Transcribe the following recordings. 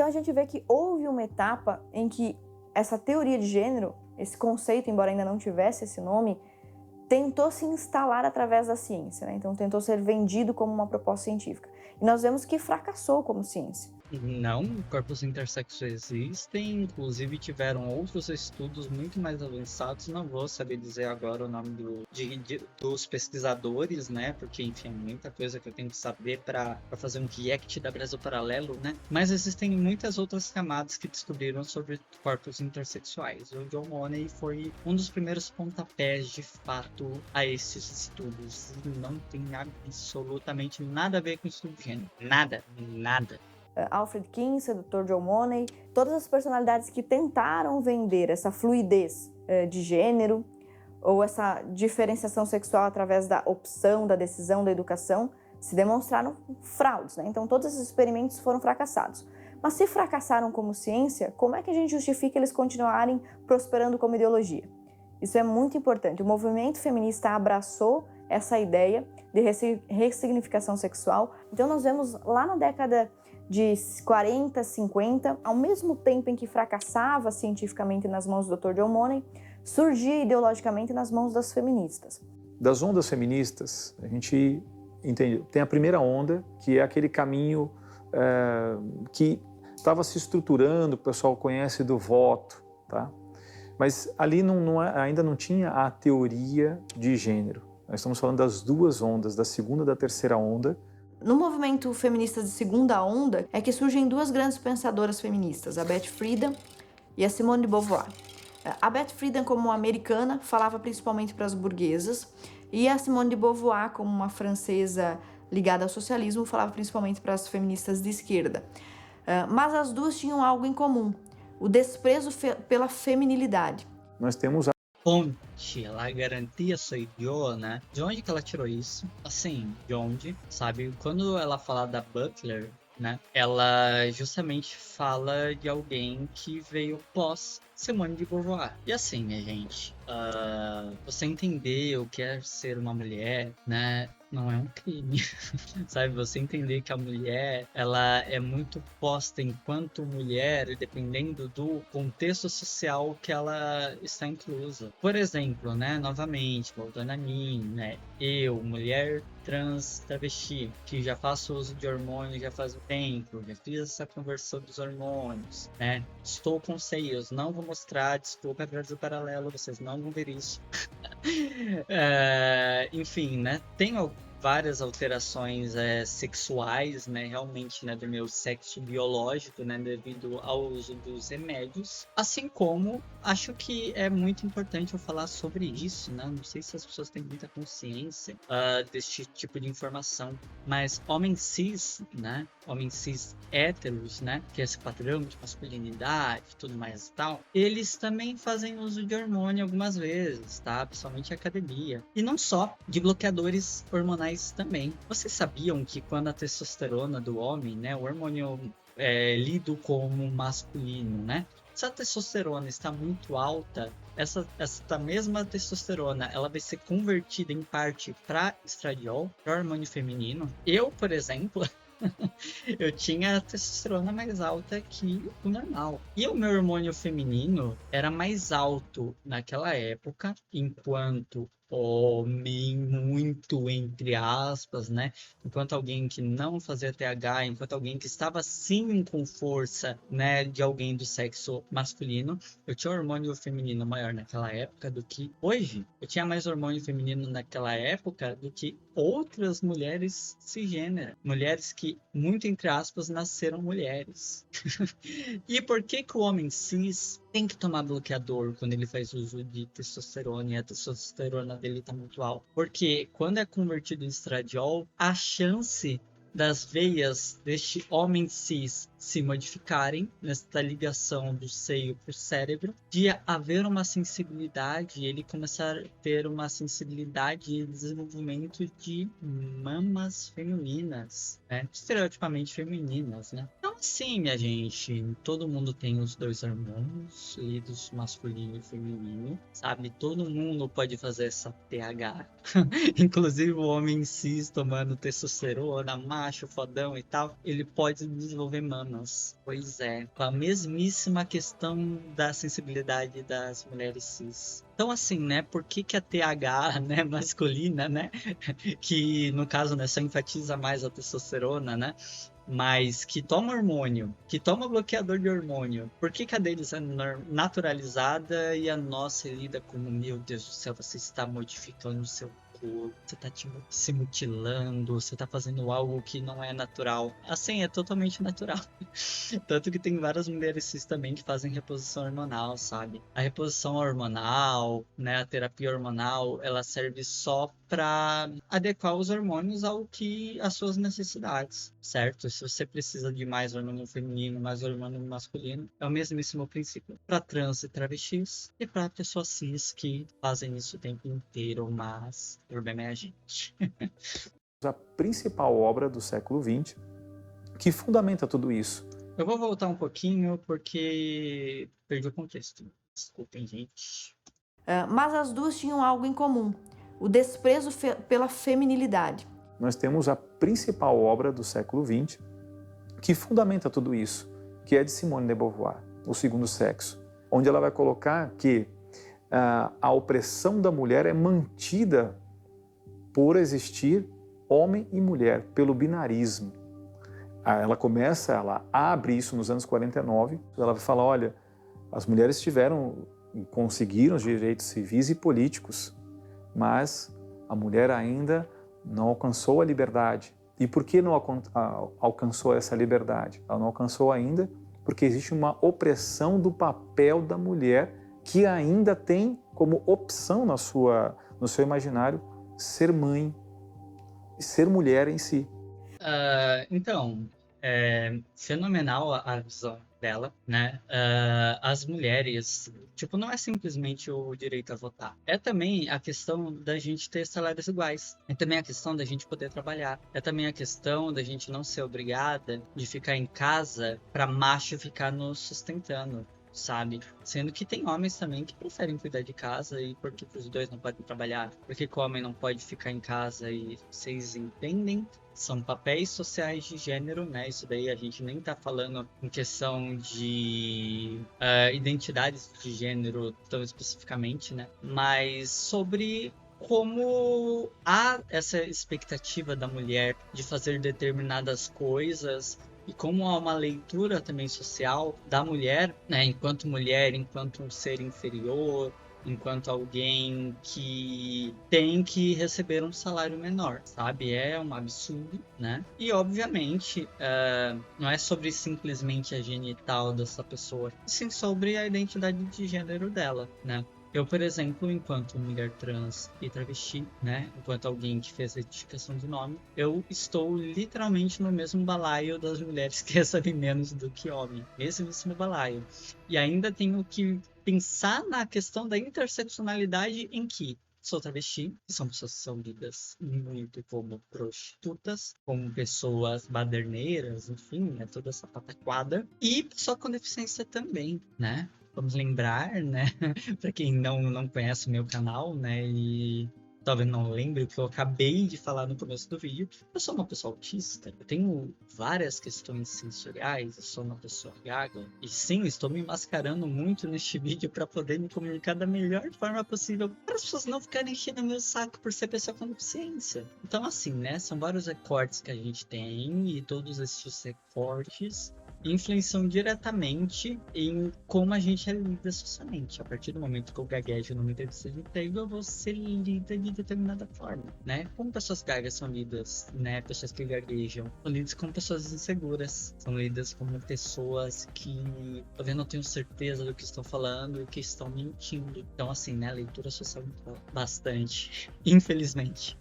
Então a gente vê que houve uma etapa em que essa teoria de gênero, esse conceito, embora ainda não tivesse esse nome, tentou se instalar através da ciência, né? Então tentou ser vendido como uma proposta científica. E nós vemos que fracassou como ciência. Não, corpos intersexuais existem, inclusive tiveram outros estudos muito mais avançados. Não vou saber dizer agora o nome dos pesquisadores, né? Porque, enfim, é muita coisa que eu tenho que saber para fazer um react da Brasil Paralelo, né? Mas existem muitas outras camadas que descobriram sobre corpos intersexuais. O John Money foi um dos primeiros pontapés, de fato, a esses estudos. E não tem absolutamente nada a ver com estudo de gênero. Nada, nada. Alfred Kinsey, Dr. John Money, todas as personalidades que tentaram vender essa fluidez de gênero ou essa diferenciação sexual através da opção, da decisão, da educação, se demonstraram fraudes, né? Então todos esses experimentos foram fracassados. Mas se fracassaram como ciência, como é que a gente justifica eles continuarem prosperando como ideologia? Isso é muito importante. O movimento feminista abraçou essa ideia de ressignificação sexual. Então nós vemos lá na década de 40, 50, ao mesmo tempo em que fracassava cientificamente nas mãos do Dr. John Money, surgia ideologicamente nas mãos das feministas. Das ondas feministas, a gente entende, tem a primeira onda, que é aquele caminho que estava se estruturando, o pessoal conhece do voto, tá? Mas ali ainda não tinha a teoria de gênero. Nós estamos falando das duas ondas, da segunda e da terceira onda. No movimento feminista de segunda onda é que surgem duas grandes pensadoras feministas, a Beth Friedan e a Simone de Beauvoir. A Beth Friedan, como uma americana, falava principalmente para as burguesas, e a Simone de Beauvoir, como uma francesa ligada ao socialismo, falava principalmente para as feministas de esquerda. Mas as duas tinham algo em comum, o desprezo pela feminilidade. Nós temos a fonte, ela garantia sou eu, né? De onde que ela tirou isso? Assim, de onde? Sabe, quando ela fala da Butler, né? Ela justamente fala de alguém que veio pós Simone de Beauvoir. E assim, minha gente, você entender o que é ser uma mulher, né? Não é um crime, sabe? Você entender que a mulher, ela é muito posta enquanto mulher, dependendo do contexto social que ela está inclusa. Por exemplo, né? Novamente, voltando a mim, né? Eu, mulher trans travesti, que já faço uso de hormônios já faz um tempo, já fiz essa conversão dos hormônios, né? Estou com seios, não vou mostrar, desculpa, Brasil Paralelo, vocês não vão ver isso. Enfim, né? Tem várias alterações sexuais, né? Realmente, né? Do meu sexo biológico, né? Devido ao uso dos remédios. Assim como acho que é muito importante eu falar sobre isso, né? Não sei se as pessoas têm muita consciência deste tipo de informação, mas homens cis, né? Homens cis héteros, né? Que é esse padrão de masculinidade e tudo mais e tal, eles também fazem uso de hormônio algumas vezes, tá? Principalmente a academia. E não só, de bloqueadores hormonais também. Vocês sabiam que quando a testosterona do homem, né? O hormônio é lido como masculino, né? Se a testosterona está muito alta, essa mesma testosterona ela vai ser convertida em parte para estradiol, para hormônio feminino. Eu, por exemplo, eu tinha a testosterona mais alta que o normal. E o meu hormônio feminino era mais alto naquela época, enquanto homem, muito entre aspas, né? Enquanto alguém que não fazia TH, enquanto alguém que estava sim com força, né, de alguém do sexo masculino, eu tinha hormônio feminino maior naquela época do que hoje. Eu tinha mais hormônio feminino naquela época do que outras mulheres cisgênero, mulheres que, muito entre aspas, nasceram mulheres. E por que o homem cis tem que tomar bloqueador quando ele faz uso de testosterona e a testosterona dele tá muito alta? Porque quando é convertido em estradiol, a chance das veias deste homem cis se modificarem nesta ligação do seio para o cérebro, de haver uma sensibilidade, ele começar a ter uma sensibilidade e desenvolvimento de mamas femininas, né? Estereotipamente femininas, né? Então, Sim, minha gente, todo mundo tem os dois hormônios, lidos masculino e feminino, sabe? Todo mundo pode fazer essa TH. Inclusive o homem cis tomando testosterona, macho, fodão e tal, ele pode desenvolver mamas. Pois é, com a mesmíssima questão da sensibilidade das mulheres cis. Então assim, né, por que que a TH, né, masculina, né, que no caso, né, só enfatiza mais a testosterona, né, mas que toma hormônio, que toma bloqueador de hormônio, por que que a deles é naturalizada e a nossa é lida como, meu Deus do céu, você está modificando o seu corpo, você está se mutilando, você está fazendo algo que não é natural. Assim, é totalmente natural. Tanto que tem várias mulheres cis também que fazem reposição hormonal, sabe? A reposição hormonal, né, a terapia hormonal, ela serve só para adequar os hormônios ao que às suas necessidades, certo? Se você precisa de mais hormônio feminino, mais hormônio masculino, é o mesmíssimo princípio para trans e travestis e para pessoas cis que fazem isso o tempo inteiro, mas o problema é a gente. A principal obra do século XX que fundamenta tudo isso. Eu vou voltar um pouquinho porque perdi o contexto. Desculpem, gente. Mas as duas tinham algo em comum: o desprezo pela feminilidade. Nós temos a principal obra do século XX que fundamenta tudo isso, que é de Simone de Beauvoir, O Segundo Sexo, onde ela vai colocar que a opressão da mulher é mantida por existir homem e mulher, pelo binarismo. Ela abre isso nos anos 49, ela vai falar, olha, as mulheres conseguiram os direitos civis e políticos, mas a mulher ainda não alcançou a liberdade. E por que não alcançou essa liberdade? Ela não alcançou ainda porque existe uma opressão do papel da mulher que ainda tem como opção no seu imaginário ser mãe, ser mulher em si. Então, é fenomenal a visão dela, né? As mulheres, tipo, não é simplesmente o direito a votar. É também a questão da gente ter salários iguais. É também a questão da gente poder trabalhar. É também a questão da gente não ser obrigada de ficar em casa para macho ficar nos sustentando, sabe? Sendo que tem homens também que preferem cuidar de casa e por que os dois não podem trabalhar? Por que o homem não pode ficar em casa? E vocês entendem? São papéis sociais de gênero, né? Isso daí a gente nem tá falando em questão de identidades de gênero tão especificamente, né? Mas sobre como há essa expectativa da mulher de fazer determinadas coisas e como há uma leitura também social da mulher, né, enquanto mulher, enquanto um ser inferior, enquanto alguém que tem que receber um salário menor, sabe? É um absurdo, né? E, obviamente, não é sobre simplesmente a genital dessa pessoa, sim sobre a identidade de gênero dela, né? Eu, por exemplo, enquanto mulher trans e travesti, né, enquanto alguém que fez retificação de nome, eu estou literalmente no mesmo balaio das mulheres que recebem menos do que homem. Mesmíssimo balaio. E ainda tenho que pensar na questão da interseccionalidade em que sou travesti, que são pessoas que são lidas muito como prostitutas, como pessoas baderneiras, enfim, é toda essa pataquada. E pessoa com deficiência também, né? Vamos lembrar, né? Para quem não conhece o meu canal, né? E talvez não lembre o que eu acabei de falar no começo do vídeo. Eu sou uma pessoa autista, eu tenho várias questões sensoriais, eu sou uma pessoa gaga. E sim, estou me mascarando muito neste vídeo para poder me comunicar da melhor forma possível, para as pessoas não ficarem enchendo meu saco por ser pessoa com deficiência. Então, assim, né? São vários recortes que a gente tem e todos esses recortes influenciam diretamente em como a gente é lida socialmente. A partir do momento que eu gaguejo numa entrevista de emprego, eu vou ser lida de determinada forma, né? Como pessoas gagas são lidas, né? Pessoas que gaguejam são lidas como pessoas inseguras, são lidas como pessoas que talvez não tenham certeza do que estão falando e que estão mentindo. Então, assim, né? A leitura social bastante, infelizmente.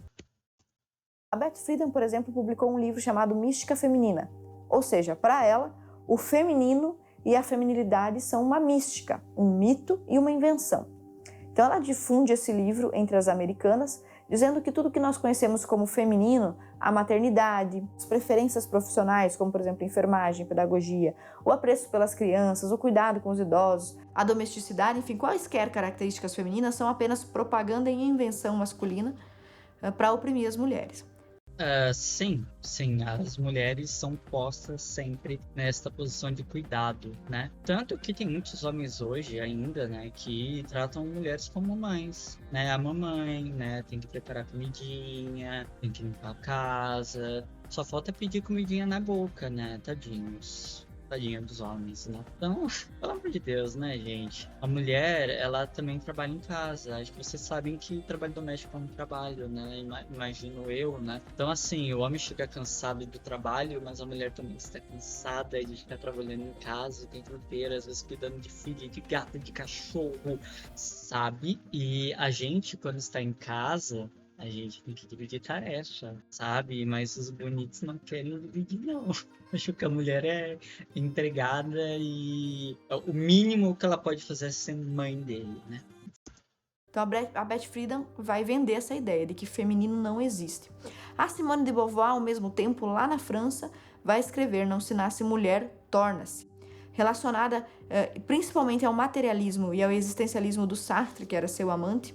A Beth Friedan, por exemplo, publicou um livro chamado Mística Feminina. Ou seja, para ela, o feminino e a feminilidade são uma mística, um mito e uma invenção. Então ela difunde esse livro entre as americanas dizendo que tudo que nós conhecemos como feminino, a maternidade, as preferências profissionais, como por exemplo enfermagem, pedagogia, o apreço pelas crianças, o cuidado com os idosos, a domesticidade, enfim, quaisquer características femininas são apenas propaganda e invenção masculina para oprimir as mulheres. Sim, as mulheres são postas sempre nesta posição de cuidado, né? Tanto que tem muitos homens hoje ainda, né, que tratam mulheres como mães, né? A mamãe, né, tem que preparar comidinha, tem que limpar a casa, só falta pedir comidinha na boca, né? Tadinhos. Tadinha dos homens, né? Então, pelo amor de Deus, né, gente? A mulher, ela também trabalha em casa. Acho que vocês sabem que o trabalho doméstico é um trabalho, né? Imagino eu, né? Então, assim, o homem chega cansado do trabalho, mas a mulher também está cansada de ficar trabalhando em casa o tempo inteiro, às vezes cuidando de filho, de gato, de cachorro, sabe? E a gente, quando está em casa, a gente tem que dividir tarefa, sabe? Mas os bonitos não querem dividir, não. Acho que a mulher é entregada e o mínimo que ela pode fazer é ser mãe dele, né? Então a Beth Friedan vai vender essa ideia de que feminino não existe. A Simone de Beauvoir, ao mesmo tempo, lá na França, vai escrever Não se nasce mulher, torna-se. Relacionada principalmente ao materialismo e ao existencialismo do Sartre, que era seu amante,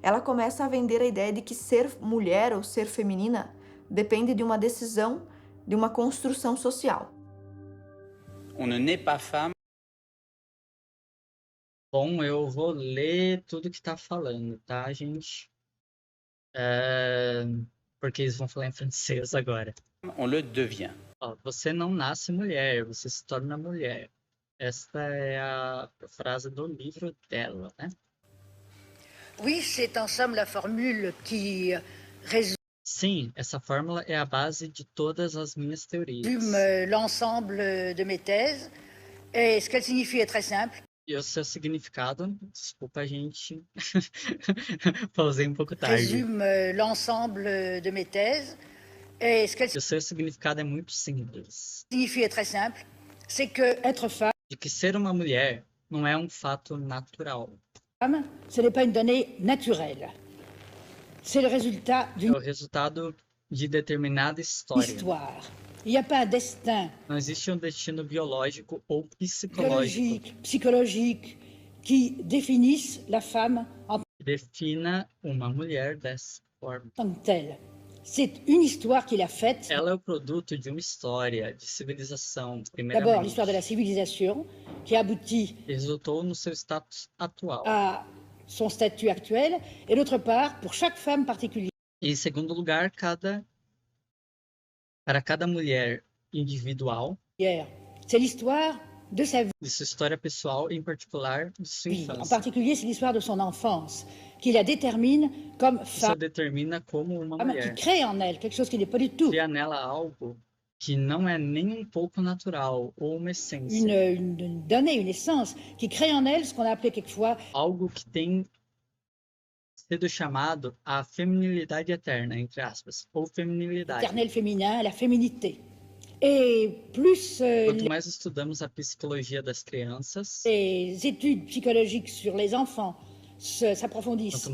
ela começa a vender a ideia de que ser mulher ou ser feminina depende de uma decisão, de uma construção social. On ne naît pas femme. Bom, eu vou ler tudo que tá falando, tá, gente? Porque eles vão falar em francês agora. On le devient. Ó, você não nasce mulher, você se torna mulher. Esta é a frase do livro dela, né? Oui, c'est en somme la formule qui résume Sim, essa fórmula é a base de todas as minhas teorias. l'ensemble de mes thèses. Et ce qu'elle signifie est très simple. E o seu significado, desculpa, gente, pausei um pouco tarde. Résume l'ensemble de mes thèses. Et ce qu'elle E o seu significado é muito simples. signifie est très simple. C'est que être De que ser uma mulher não é um fato natural. femme, ce n'est pas une donnée naturelle. C'est le résultat É d'une o resultado de determinada história. histoire. Il n'y a pas un destin Não existe um destino biológico ou psicológico biologique, psychologique qui définisse la femme en que defina uma mulher dessa forma. tant que telle. C'est une histoire qu'il a faite. Ela é o produto de uma história de civilização, D'abord primeiramente. l'histoire de la civilisation qui aboutit Resultou no seu status atual. à son statut actuel, et d'autre part, pour chaque femme particulière, E em segundo lugar, para cada mulher individual, c'est l'histoire de sa de sua história pessoal, em particular de sua vie. En infância. particulier, c'est l'histoire de son enfance qui la détermine comme Isso a femme, determina como uma qui mulher. crée en elle quelque chose qui n'est pas du tout Cria nela algo que não é nem um pouco natural, ou uma essência. une donnée, une essence, qui crée en elle ce qu'on a appelé quelquefois Algo que tem sido chamado a feminilidade eterna, entre aspas, ou feminilidade. l'éternel féminin, la féminité. Et plus Quanto mais estudamos a psicologia das crianças, les études psychologiques sur les enfants s'approfondissent,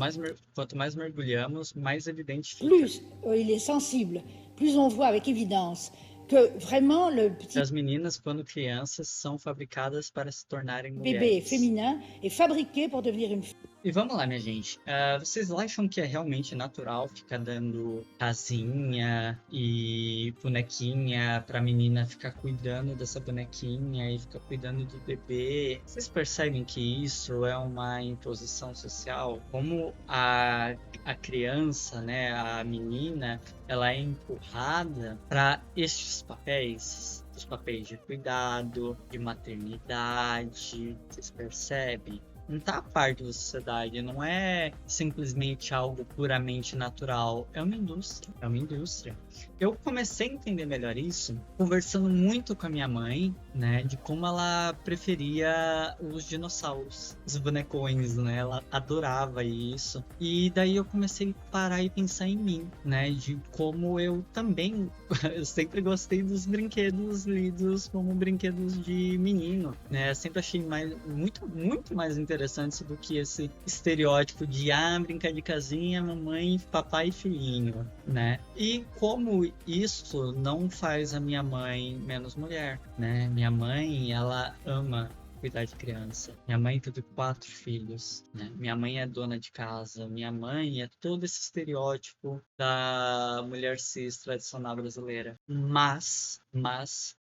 quanto mais mergulhamos, mais evidente fica. plus il est sensible, plus on voit avec évidence que vraiment le petit As meninas, quando crianças, são fabricadas para se tornarem bébé mulheres. féminin est fabriqué pour devenir une fille. E vamos lá, minha gente. Vocês acham que é realmente natural ficar dando casinha e bonequinha pra menina ficar cuidando dessa bonequinha e ficar cuidando do bebê? Vocês percebem que isso é uma imposição social? Como a criança, né, a menina, ela é empurrada para estes papéis? Os papéis de cuidado, de maternidade, vocês percebem? Não tá a parte da sociedade, não é simplesmente algo puramente natural, é uma indústria. Eu comecei a entender melhor isso conversando muito com a minha mãe, né, de como ela preferia os dinossauros, os bonecões, né, ela adorava isso. E daí eu comecei a parar e pensar em mim, né, de como eu também, eu sempre gostei dos brinquedos lidos como brinquedos de menino, né, eu sempre achei muito mais interessante interessantes do que esse estereótipo de brincar de casinha, mamãe, papai e filhinho, né? E como isso não faz a minha mãe menos mulher, né? Minha mãe, ela ama cuidar de criança. Minha mãe teve 4 filhos, né? Minha mãe é dona de casa. Minha mãe é todo esse estereótipo da mulher cis tradicional brasileira. Mas nós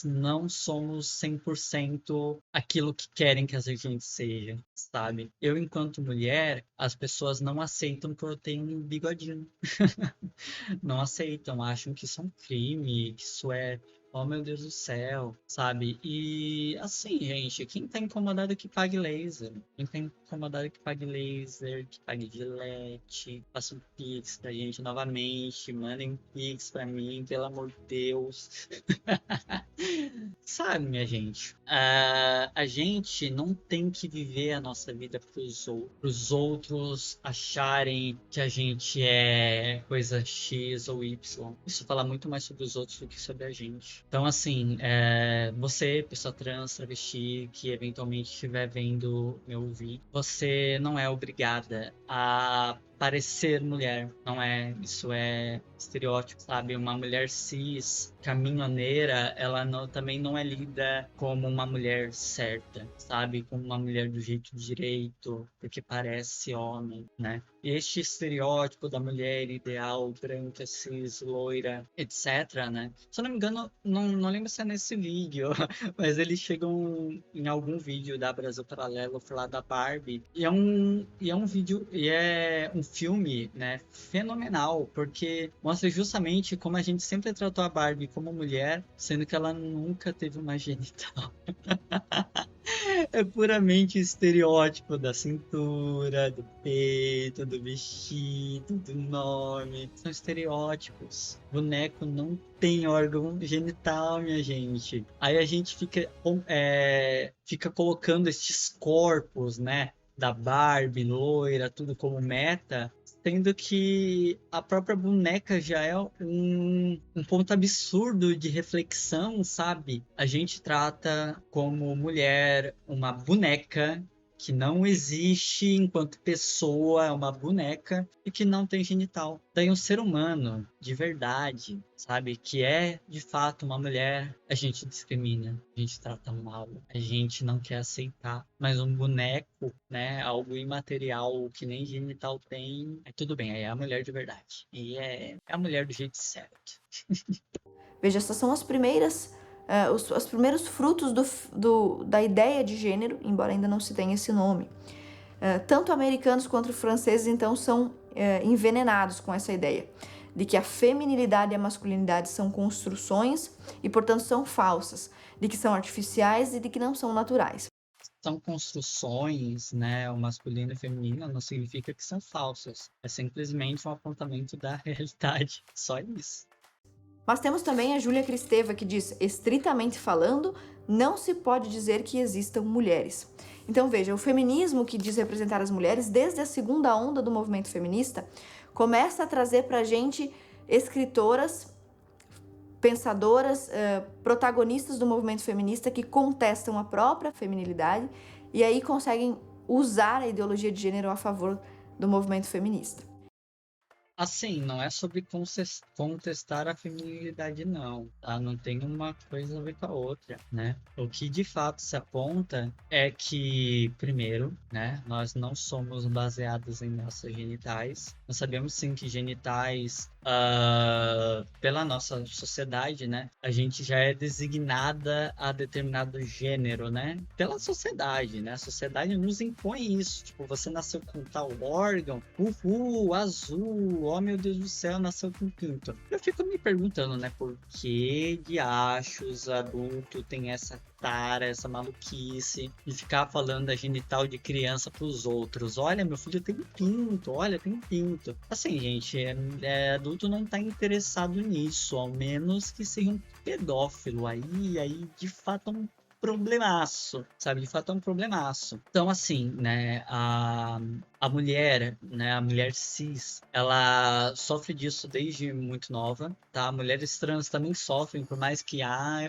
não somos 100% aquilo que querem que a gente seja, sabe? Eu, enquanto mulher, as pessoas não aceitam que eu tenho um bigodinho. Não aceitam, acham que isso é um crime, que isso é, oh meu Deus do céu, sabe? E assim, gente, quem tá incomodado que pague laser. Quem tá incomodado que pague laser, que pague Gillette, faça um pix pra gente novamente, mandem um pix pra mim, pelo amor de Deus. Sabe, minha gente, a gente não tem que viver a nossa vida pros outros acharem que a gente é coisa X ou Y. Isso fala muito mais sobre os outros do que sobre a gente. Então, assim, você, pessoa trans, travesti, que eventualmente estiver vendo meu vídeo, você não é obrigada a parecer mulher, não é? Isso é estereótipo, sabe? Uma mulher cis, caminhoneira, ela também não é lida como uma mulher certa, sabe? Como uma mulher do jeito direito, porque parece homem, né? E este estereótipo da mulher ideal, branca, cis, loira, etc, né? Se eu não me engano, não lembro se é nesse vídeo, mas eles chegam em algum vídeo da Brasil Paralelo, falar da Barbie, e é um vídeo, e é um filme, né, fenomenal, porque mostra justamente como a gente sempre tratou a Barbie como mulher, sendo que ela nunca teve uma genital. É puramente estereótipo da cintura, do peito, do vestido, do nome. São estereótipos. Boneco não tem órgão genital, minha gente. Aí a gente fica colocando esses corpos, né? Da Barbie, loira, tudo como meta, sendo que a própria boneca já é um ponto absurdo de reflexão, sabe? A gente trata como mulher uma boneca que não existe enquanto pessoa, é uma boneca e que não tem genital. Daí um ser humano, de verdade, sabe, que é de fato uma mulher, a gente discrimina, a gente trata mal, a gente não quer aceitar. Mas um boneco, né, algo imaterial que nem genital tem, tudo bem, aí é a mulher de verdade. E é a mulher do jeito certo. Veja, essas são as primeiras... os primeiros frutos da ideia de gênero, embora ainda não se tenha esse nome. Tanto americanos quanto franceses, então, são envenenados com essa ideia de que a feminilidade e a masculinidade são construções e, portanto, são falsas, de que são artificiais e de que não são naturais. São construções, né? O masculino e o feminino não significa que são falsas. É simplesmente um apontamento da realidade. Só isso. Mas temos também a Júlia Kristeva, que diz, estritamente falando, não se pode dizer que existam mulheres. Então veja, o feminismo que diz representar as mulheres, desde a segunda onda do movimento feminista, começa a trazer pra gente escritoras, pensadoras, protagonistas do movimento feminista que contestam a própria feminilidade e aí conseguem usar a ideologia de gênero a favor do movimento feminista. Assim, não é sobre contestar a feminilidade, não, tá? Não tem uma coisa a ver com a outra, né? O que de fato se aponta é que, primeiro, né, nós não somos baseados em nossas genitais. Nós sabemos sim que genitais, pela nossa sociedade, né, a gente já é designada a determinado gênero, né? Pela sociedade, né? A sociedade nos impõe isso. Tipo, você nasceu com tal órgão, azul, oh meu Deus do céu, nasceu com pinto. Eu fico me perguntando, né, por que diachos adulto tem essa tara, essa maluquice de ficar falando da genital de criança pros outros. Olha, meu filho tem pinto, olha, tem pinto. Assim, gente, adulto não tá interessado nisso, ao menos que seja um pedófilo. Aí de fato é um problemaço, sabe? De fato é um problemaço. Então, assim, né, a mulher, né, a mulher cis, ela sofre disso desde muito nova, tá? Mulheres trans também sofrem, por mais que,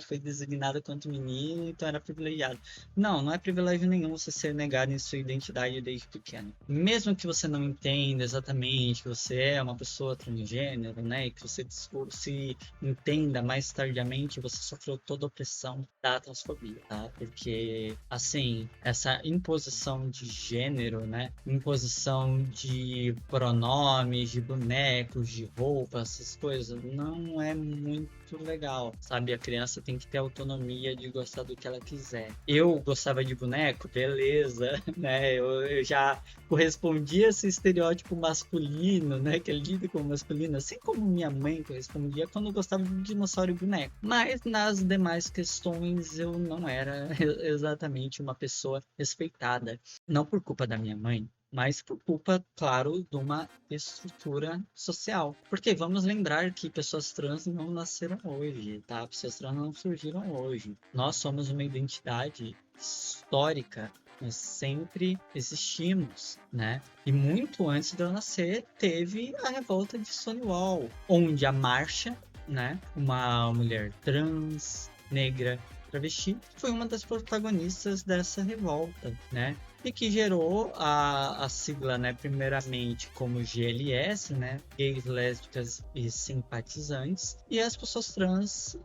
foi designada quanto menino, então era privilegiado. Não, não é privilégio nenhum você ser negado em sua identidade desde pequeno. Mesmo que você não entenda exatamente que você é uma pessoa transgênero, né, e que você se entenda mais tardiamente, você sofreu toda a opressão da transfobia, tá? Porque, assim, essa imposição de gênero, né, imposição de pronomes, de bonecos, de roupas, essas coisas, não é muito legal, sabe? A criança tem que ter autonomia de gostar do que ela quiser. Eu gostava de boneco, beleza, né? Eu já correspondia a esse estereótipo masculino, né? Que é lido como masculino, assim como minha mãe correspondia quando eu gostava de dinossauro e boneco. Mas nas demais questões eu não era exatamente uma pessoa respeitada. Não por culpa da minha mãe, mas por culpa, claro, de uma estrutura social. Porque vamos lembrar que pessoas trans não nasceram hoje, tá? Pessoas trans não surgiram hoje. Nós somos uma identidade histórica. Nós sempre existimos, né? E muito antes de eu nascer, teve a revolta de Stonewall, onde a marcha, né? Uma mulher trans, negra, travesti, foi uma das protagonistas dessa revolta, né? E que gerou a sigla, né, primeiramente como GLS, né, gays, lésbicas e simpatizantes, e as pessoas trans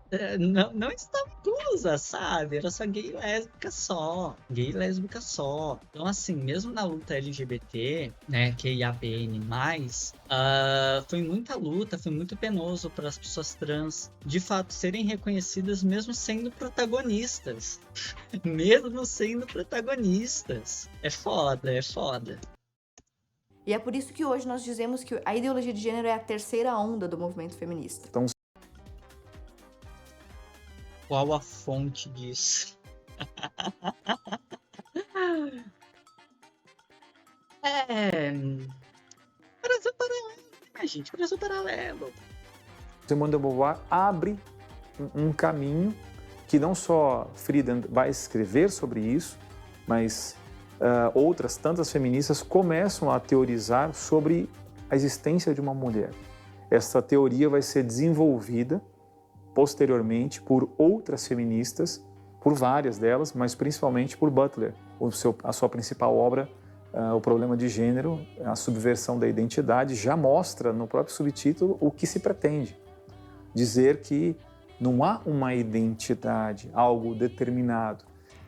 não estavam inclusas, sabe? Era só gay e lésbica só, gay e lésbica só. Então, assim, mesmo na luta LGBT, né, QIAPN+, foi muita luta, foi muito penoso para as pessoas trans, de fato, serem reconhecidas mesmo sendo protagonistas. Mesmo sendo protagonistas. É foda, é foda. E é por isso que hoje nós dizemos que a ideologia de gênero é a terceira onda do movimento feminista. Então, Qual a fonte disso? Brasil paralelo, né, gente? Brasil paralelo. Simone de Beauvoir abre um caminho que não só Friedan vai escrever sobre isso, mas outras tantas feministas começam a teorizar sobre a existência de uma mulher. Essa teoria vai ser desenvolvida posteriormente por outras feministas, por várias delas, mas principalmente por Butler. A sua principal obra, O Problema de Gênero, a subversão da identidade, já mostra no próprio subtítulo o que se pretende. Dizer que não há uma identidade, algo determinado.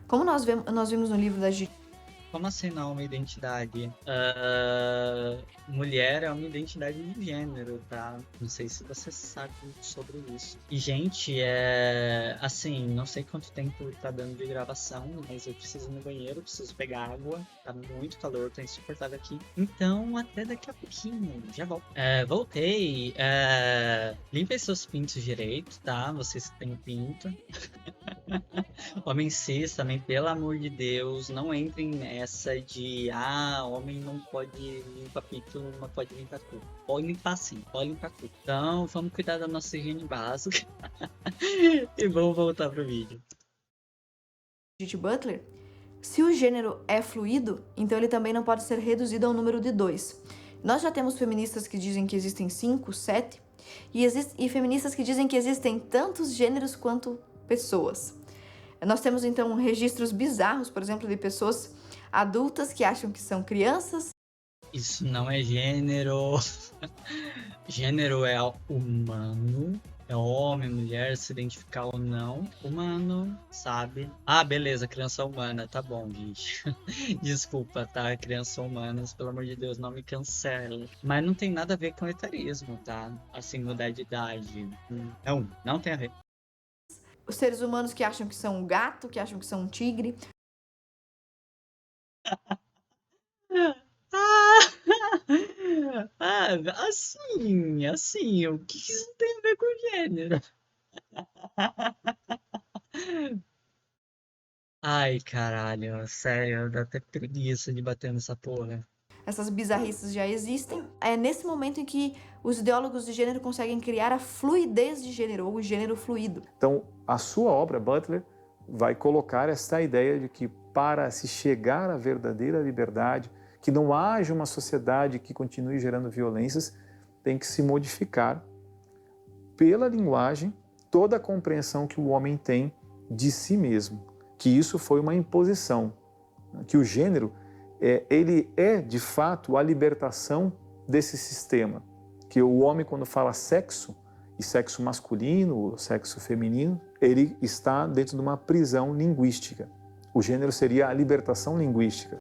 Como nós vimos no livro da Gigi. Como assim não uma identidade? Mulher é uma identidade de gênero, tá? Não sei se você sabe sobre isso. E, gente, assim, não sei quanto tempo tá dando de gravação, mas eu preciso ir no banheiro, preciso pegar água, tá muito calor, tá insuportável aqui. Então, até daqui a pouquinho, já volto. Voltei. Limpem seus pintos direito, tá? Vocês que têm pinto. Homem cis também, pelo amor de Deus, não entrem nessa de homem não pode limpar pinto, não pode limpar cu. Pode limpar sim, pode limpar cu. Então vamos cuidar da nossa higiene básica e vamos voltar pro vídeo. Judith Butler, se o gênero é fluido, então ele também não pode ser reduzido ao número de 2. Nós já temos feministas que dizem que existem 5, 7, e feministas que dizem que existem tantos gêneros quanto pessoas. Nós temos então registros bizarros, por exemplo, de pessoas adultas que acham que são crianças. Isso não é gênero. Gênero é humano. É homem, mulher, se identificar ou não. Humano, sabe? Beleza, criança humana. Tá bom, gente. Desculpa, tá? Criança humanas, pelo amor de Deus, não me cancela. Mas não tem nada a ver com etarismo, tá? Assim, mudar de idade. Não tem a ver. Os seres humanos que acham que são um gato, que acham que são um tigre. Assim, o que isso tem a ver com gênero? Ai, caralho, sério, dá até preguiça de bater nessa porra. Essas bizarrices já existem. É nesse momento em que os ideólogos de gênero conseguem criar a fluidez de gênero, ou o gênero fluido. Então, a sua obra, Butler, vai colocar essa ideia de que para se chegar à verdadeira liberdade, que não haja uma sociedade que continue gerando violências, tem que se modificar pela linguagem toda a compreensão que o homem tem de si mesmo, que isso foi uma imposição, que o gênero ele é de fato a libertação desse sistema, que o homem quando fala sexo, e sexo masculino ou sexo feminino, ele está dentro de uma prisão linguística. O gênero seria a libertação linguística.